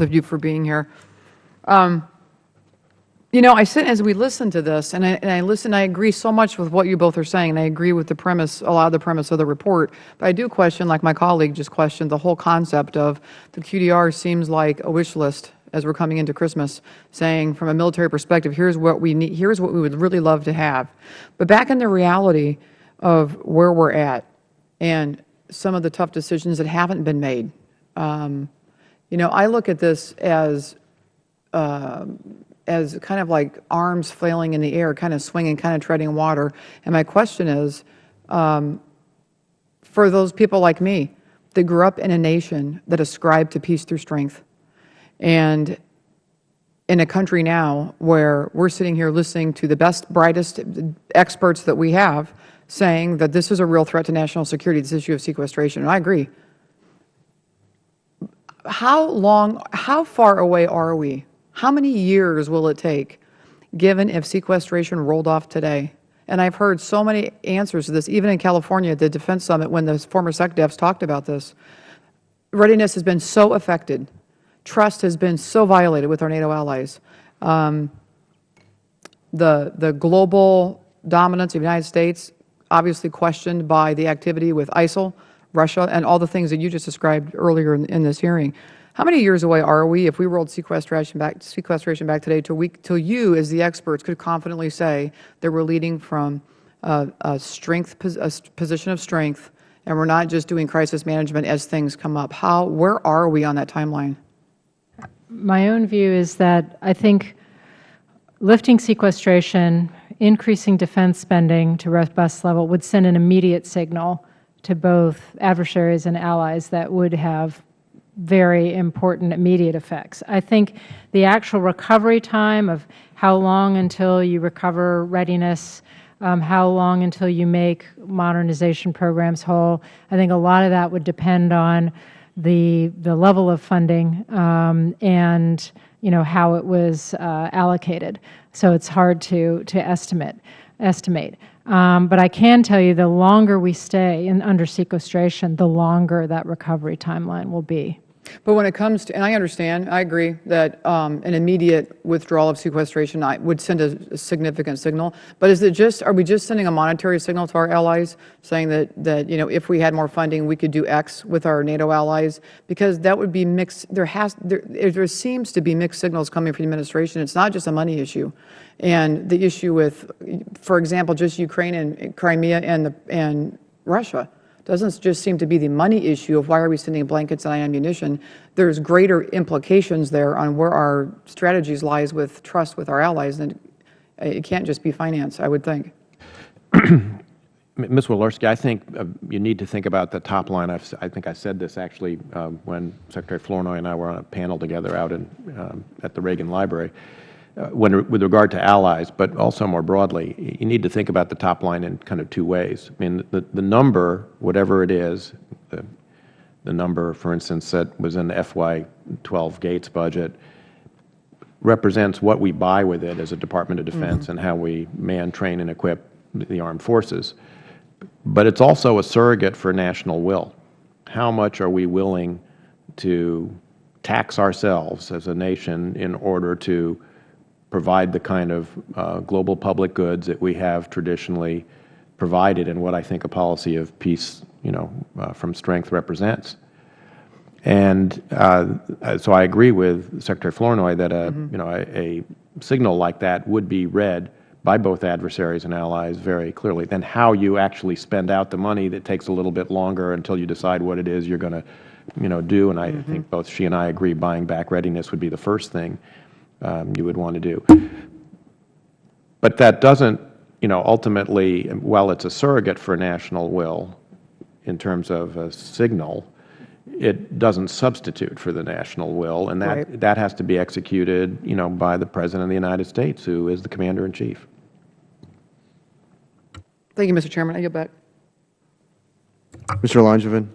of you for being here. You know, as we listen to this, and I agree so much with what you both are saying, and I agree with the premise, a lot of the premise of the report, but I do question, like my colleague just questioned, the whole concept of the QDR seems like a wish list as we're coming into Christmas, saying from a military perspective, here's what we need, here's what we would really love to have. But back in the reality of where we're at and some of the tough decisions that haven't been made, you know, I look at this as kind of like arms flailing in the air, kind of swinging, kind of treading water. And my question is, for those people like me that grew up in a nation that ascribed to peace through strength, and in a country now where we're sitting here listening to the best, brightest experts that we have saying that this is a real threat to national security, this issue of sequestration, and I agree. How far away are we? How many years will it take, given if sequestration rolled off today? And I've heard so many answers to this, even in California at the Defense Summit when the former SecDefs talked about this. Readiness has been so affected. Trust has been so violated with our NATO allies. The global dominance of the United States, obviously questioned by the activity with ISIL, Russia, and all the things that you just described earlier in this hearing. How many years away are we if we rolled sequestration back today till you, as the experts, could confidently say that we're leading from a position of strength, and we're not just doing crisis management as things come up? Where are we on that timeline? My own view is that I think lifting sequestration, increasing defense spending to robust level would send an immediate signal to both adversaries and allies that would have very important immediate effects. I think the actual recovery time of how long until you recover readiness, how long until you make modernization programs whole, I think a lot of that would depend on the level of funding and how it was allocated. So it's hard to estimate. But I can tell you the longer we stay under sequestration, the longer that recovery timeline will be. But when it comes to, and I understand, I agree that an immediate withdrawal of sequestration would send a significant signal. But are we just sending a monetary signal to our allies, saying that if we had more funding, we could do X with our NATO allies? Because that would be mixed. There seems to be mixed signals coming from the administration. It's not just a money issue, and the issue with, for example, just Ukraine and Crimea and Russia. Doesn't just seem to be the money issue of why are we sending blankets and ammunition. There's greater implications there on where our strategies lies with trust with our allies, and it can't just be finance, I would think. Ms. Walorski, I think you need to think about the top line. I think I said this actually when Secretary Flournoy and I were on a panel together out at the Reagan Library. With regard to allies, but also more broadly, you need to think about the top line in kind of two ways. I mean, the number, whatever it is, the number, for instance, that was in the FY12 Gates budget, represents what we buy with it as a Department of Defense and how we man, train, and equip the armed forces. But it's also a surrogate for national will. How much are we willing to tax ourselves as a nation in order to provide the kind of global public goods that we have traditionally provided and what I think a policy of peace, from strength represents. And so I agree with Secretary Flournoy that a signal like that would be read by both adversaries and allies very clearly. Then how you actually spend out the money, that takes a little bit longer until you decide what it is you're going to do. And I think both she and I agree buying back readiness would be the first thing you would want to do. But that doesn't, ultimately, while it's a surrogate for national will in terms of a signal, it doesn't substitute for the national will, and that has to be executed, by the President of the United States, who is the Commander-in-Chief. Thank you, Mr. Chairman. I yield back. Mr. Langevin.